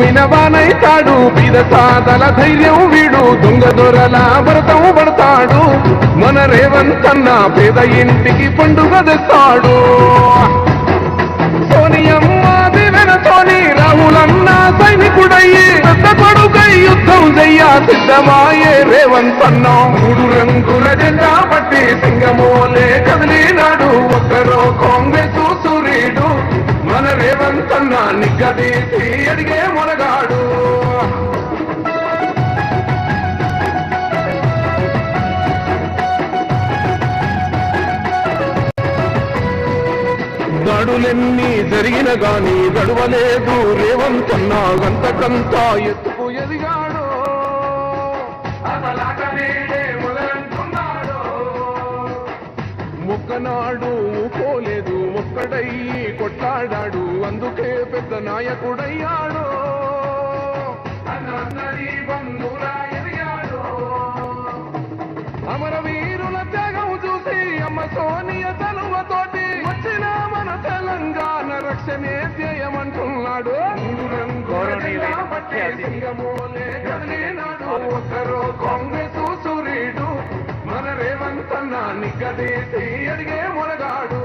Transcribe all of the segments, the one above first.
నమ్మిన వానైతాడు బీద సాదల ధైర్యం వీడు దొంగ దొరల భరతం పడతాడు మన రేవంతన్న పేద ఇంటికి పండుగ తెస్తాడు సోనియమ్మ దివెనతోని రాహులన్న సైనికుడయ్యి పెద్ద కొడుకై యుద్ధం చెయ్య సిద్ధమాయే రేవంతన్న 3 రంగుల జెండా పట్టి సింగమోలే కదిలినాడు ఒక్కరో కాంగ్రెస్ సూర్యుడు మన రేవంతన్న నిగ్గదీసి అడిగే మొనగాడు దాడులెన్ని జరిగిన గాని గడవలేదు రేవంతన్న గంతకంతా ఎత్తుకు ఎదిగాడు మొక్కనాడు పోలేదు ఒక్కడయ్యి కొట్లాడాడు అందుకే పెద్ద నాయకుడయ్యాడు అమరవీరుల త్యాగం చూసి అమ్మ సోనియ తనువతోటి వచ్చిన మన తెలంగాణ రక్షణే ధ్యేయమంటున్నాడు ఒక్కరో కాంగ్రెస్ సూర్యుడు మన రేవంతన్న నిగ్గదీసి అడిగే మొనగాడు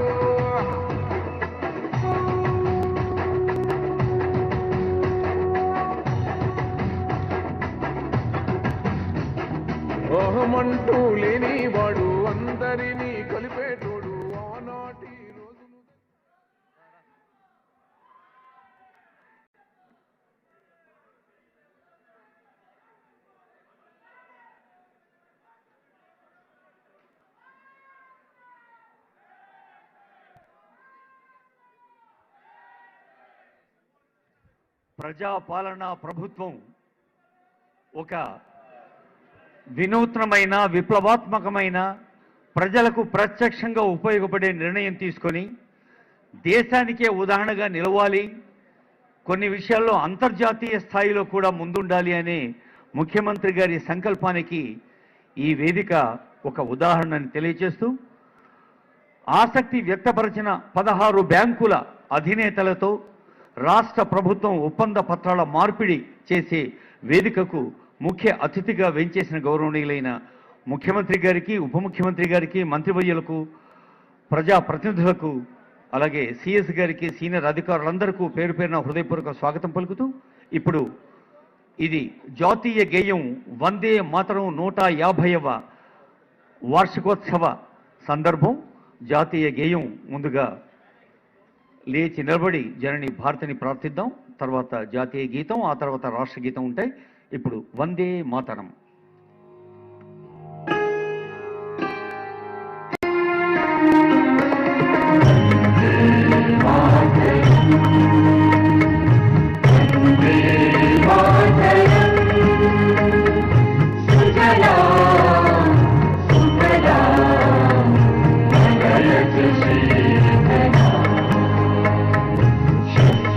ఓహమంటూ లేని వాడు అందరినీ కలిపేటోడు ఆనాటి రోజును ప్రజాపాలన ప్రభుత్వం ఒక వినూత్నమైన విప్లవాత్మకమైన ప్రజలకు ప్రత్యక్షంగా ఉపయోగపడే నిర్ణయం తీసుకొని దేశానికే ఉదాహరణగా నిలవాలి కొన్ని విషయాల్లో అంతర్జాతీయ స్థాయిలో కూడా ముందుండాలి అనే ముఖ్యమంత్రి గారి సంకల్పానికి ఈ వేదిక ఒక ఉదాహరణని తెలియజేస్తూ ఆసక్తి వ్యక్తపరిచిన 16 బ్యాంకుల అధినేతలతో రాష్ట్ర ప్రభుత్వం ఒప్పంద పత్రాల మార్పిడి చేసే వేదికకు ముఖ్య అతిథిగా వెంచేసిన గౌరవనీయులైన ముఖ్యమంత్రి గారికి ఉప ముఖ్యమంత్రి గారికి మంత్రివర్యులకు ప్రజాప్రతినిధులకు అలాగే సిఎస్ గారికి సీనియర్ అధికారులందరికీ పేరు పేరున హృదయపూర్వక స్వాగతం పలుకుతూ ఇప్పుడు ఇది జాతీయ గేయం వందే మాతరం 150వ వార్షికోత్సవ సందర్భం జాతీయ గేయం ముందుగా లేచి నిలబడి జనని భారతిని ప్రార్థిద్దాం తర్వాత జాతీయ గీతం ఆ తర్వాత రాష్ట్ర గీతం ఉంటాయి ఇప్పుడు వందే మాతరం Shri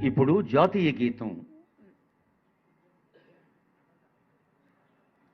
ఇప్పుడు జాతీయ గీతం